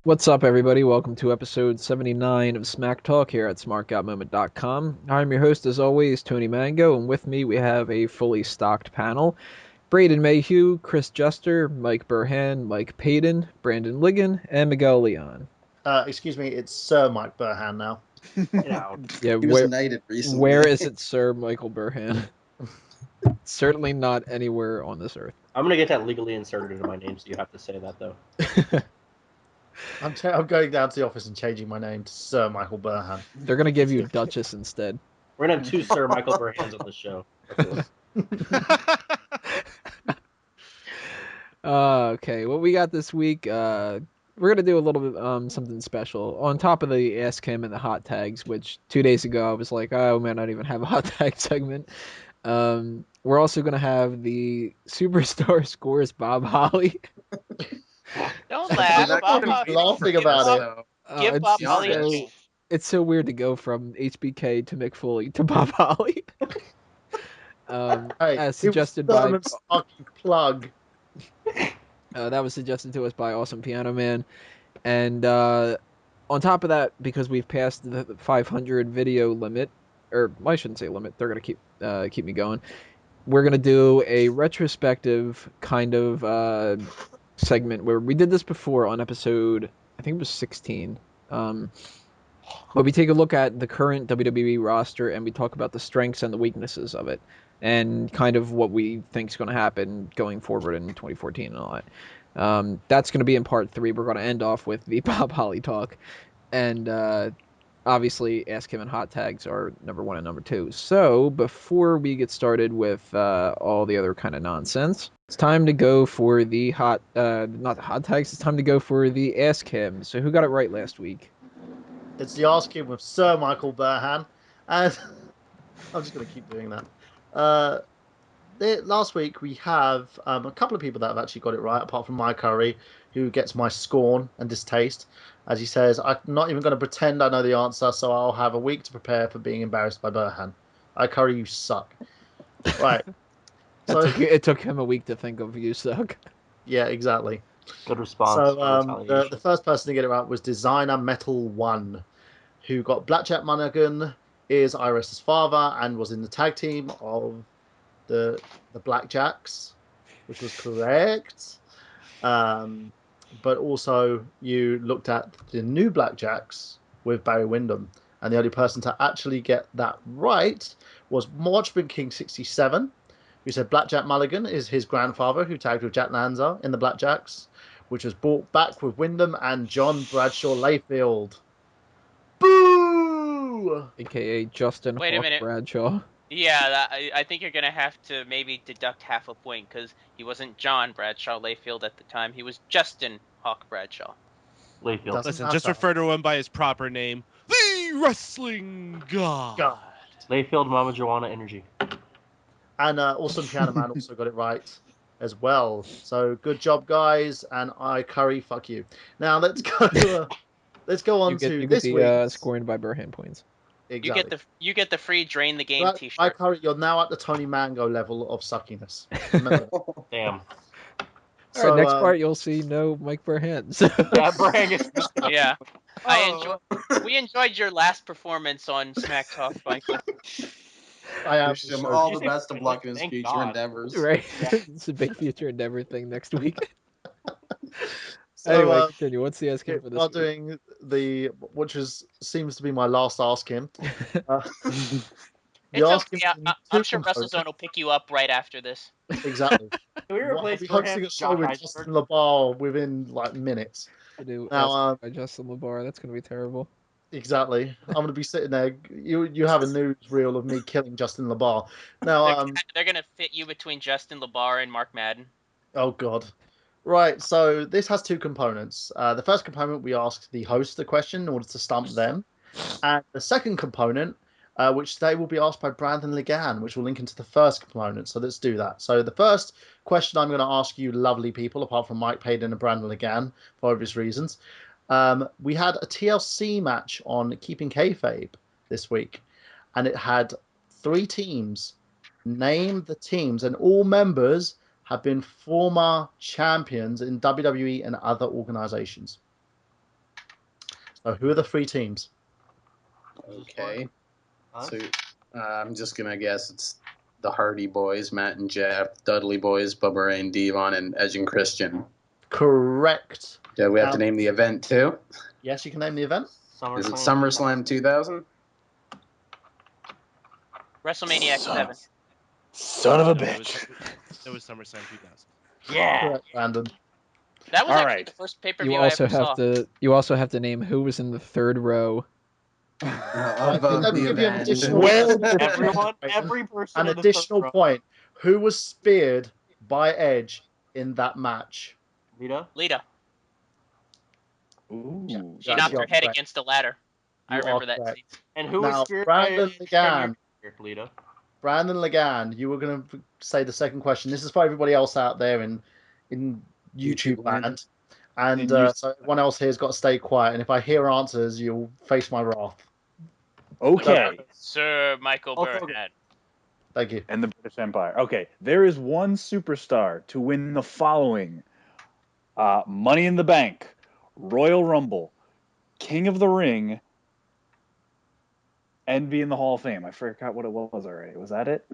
What's up, everybody? Welcome to episode 79 of Smack Talk here at smark.moment.com. I'm your host, as always, Tony Mango, and with me we have a fully stocked panel. Braden Mayhew, Chris Juster, Mike Burhan, Mike Payton, Brandon Ligon, and Miguel Leon. Excuse me, it's Sir Mike Burhan now. Yeah, He was knighted recently. where is it, Sir Michael Burhan? Certainly not anywhere on this earth. I'm going to get that legally inserted into my name, so you have to say that, though. I'm going down to the office and changing my name to Sir Michael Burhan. They're going to give you Duchess instead. We're going to have two Sir Michael Burhans on the show. Okay, what we got this week, we're going to do a little bit something special. On top of the Ask Him and the hot tags, which 2 days ago I was like, oh man, I don't even have a hot tag segment. We're also going to have the Superstar Scores Bob Holly. Don't laugh. Laughing about it. Give Bob Holly a chance. It's so weird to go from HBK to Mick Foley to Bob Holly. Hey, as suggested by Thurman's fucking plug. that was suggested to us by Awesome Piano Man, and on top of that, because we've passed the 500 video limit, or I shouldn't say limit, they're gonna keep me going. We're gonna do a retrospective kind of segment where we did this before on episode, I think it was 16. But we take a look at the current WWE roster and we talk about the strengths and the weaknesses of it, and kind of what we think is going to happen going forward in 2014 and all that. That's going to be in part 3. We're going to end off with the Bob Holly talk, and obviously Ask Him and hot tags are number 1 and number 2. So before we get started with all the other kind of nonsense, it's time to go for the not the hot tags, it's time to go for the Ask Him. So who got it right last week? It's the Ask Him with Sir Michael Burhan. And I'm just going to keep doing that. Last week we have a couple of people that have actually got it right, apart from Mike Curry, who gets my scorn and distaste. As he says, I'm not even going to pretend I know the answer, so I'll have a week to prepare for being embarrassed by Burhan. Mike Curry, you suck. Right. So it took him a week to think of you suck. Yeah, exactly. Good response. So the first person to get it right was Designer Metal 1, who got Blackjack Mulligan, is Iris's father, and was in the tag team of the Blackjacks, which was correct. But also you looked at the new Blackjacks with Barry Windham, and the only person to actually get that right was Watchman King 67, who said Blackjack Mulligan is his grandfather, who tagged with Jack Lanza in the Blackjacks, which was brought back with Windham and John Bradshaw Layfield. Boo! AKA Justin Wait a Hawk minute. Bradshaw. Yeah, I think you're going to have to maybe deduct half a point, because he wasn't John Bradshaw Layfield at the time. He was Justin Hawk Bradshaw. Layfield. Listen, just refer to him by his proper name. The Wrestling God. Layfield Mama Joanna Energy. And Awesome Piano Man also got it right as well. So good job, guys. And I Curry, fuck you. Now let's go. On to this week. Scoring by Burhan points. Exactly. You get the free Drain the Game I T-shirt. Curry, you're now at the Tony Mango level of suckiness. Remember that. Damn. All right, next part you'll see no Mike Burhan. So. Yeah, Burhan gets... Yeah. We enjoyed your last performance on Smack Talk, Michael. I wish him all the best of luck in his future endeavors. Right. It's a big future endeavor thing next week. So, anyway, continue. What's the Ask Him for this while week? doing which seems to be my last Ask Him. It's okay. I'm sure WrestleZone will pick you up right after this. Exactly. Can we replace We'll be hosting a show with Justin LaBar within minutes. Now, by Justin LaBar, that's going to be terrible. Exactly. I'm going to be sitting there. You have a newsreel of me killing Justin LaBar. Now, they're going to fit you between Justin LaBar and Mark Madden. Oh God. Right. So this has 2 components. The first component, we ask the host the question in order to stump them, and the second component, which today will be asked by Brandon Ligon, which will link into the first component. So let's do that. So the first question I'm going to ask you, lovely people, apart from Mike Payton and Brandon Ligon, for obvious reasons. We had a TLC match on Keeping Kayfabe this week, and it had 3 teams. Name the teams, and all members have been former champions in WWE and other organizations? So who are the 3 teams? Okay. So I'm just gonna guess it's the Hardy Boys, Matt and Jeff, Dudley Boys, Bubba Ray and Devon, and Edge and Christian. Correct. Do we have to name the event too? Yes, you can name the event. Is it SummerSlam 2000? WrestleMania 7. Son of a No, bitch. It was SummerSlam 2000. Yeah. Correct, Brandon. That was All actually right. the first pay-per-view You I also ever have saw. to. You also have to name who was in the third row. Of let me the give you an event. additional Every person an in the additional third row. point. Who was speared by Edge in that match? Lita. Ooh. She That's knocked her your head correct. against a ladder. I You remember are that correct. scene. And who Now, was speared Brandon by Ligan. Lita? Brandon Ligan, you were going to say the second question. This is for everybody else out there in YouTube land. And so everyone else here has got to stay quiet. And if I hear answers, you'll face my wrath. Okay. Sir Michael Burnett. Thank you. And the British Empire. Okay. There is one superstar to win the following: Money in the Bank, Royal Rumble, King of the Ring, and be in the Hall of Fame. I forgot what it was already. Was that it?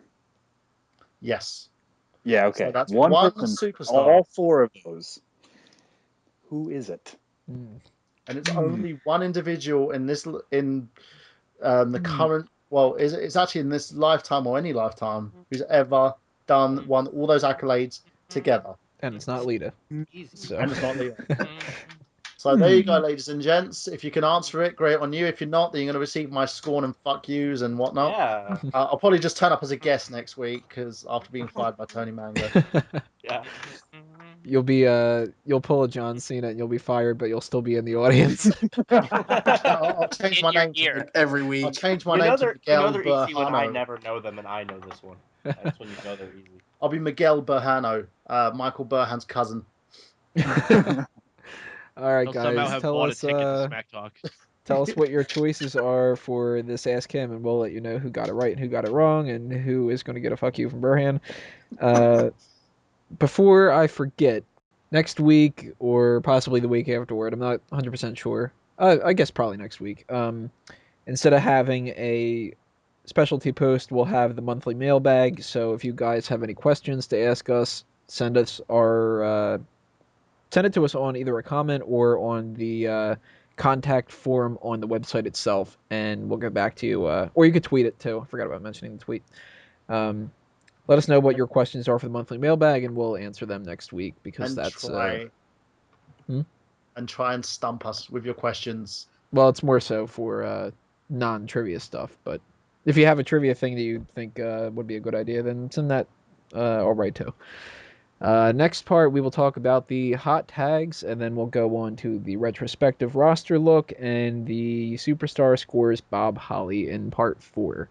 Yes. Yeah, okay. So that's one one person, superstar. all 4 of those. Who is it? And it's only one individual in this the current. Well, it's actually in this lifetime or any lifetime who's ever won all those accolades together. And it's not Lita. Easy. So. And it's not Leo. So there you go, ladies and gents. If you can answer it, great on you. If you're not, then you're going to receive my scorn and fuck yous and whatnot. Yeah. I'll probably just turn up as a guest next week because after being fired by Tony Mango. Yeah. You'll pull a John Cena and you'll be fired, but you'll still be in the audience. I'll change In my your name ear. Every I'll week. change my name to Miguel they're easy when I Berhano. never know them and I know this one. That's when you know they're easy. I'll be Miguel Berhano, Michael Burhan's cousin. All right, He'll somehow guys, have tell bought a us ticket to Smack Talk. tell us what your choices are for this Ask Him, and we'll let you know who got it right and who got it wrong, and who is going to get a fuck you from Burhan. Before I forget, next week or possibly the week afterward, I'm not 100% sure. I guess probably next week. Instead of having a specialty post, we'll have the monthly mailbag. So if you guys have any questions to ask us, send it to us on either a comment or on the contact form on the website itself, and we'll get back to you. Or you could tweet it too. I forgot about mentioning the tweet. Let us know what your questions are for the monthly mailbag, and we'll answer them next week because and try and stump us with your questions. Well, it's more so for non-trivia stuff, but if you have a trivia thing that you think would be a good idea, then send that all right too. Next part, we will talk about the hot tags, and then we'll go on to the retrospective roster look and the superstar scores Bob Holly in part 4.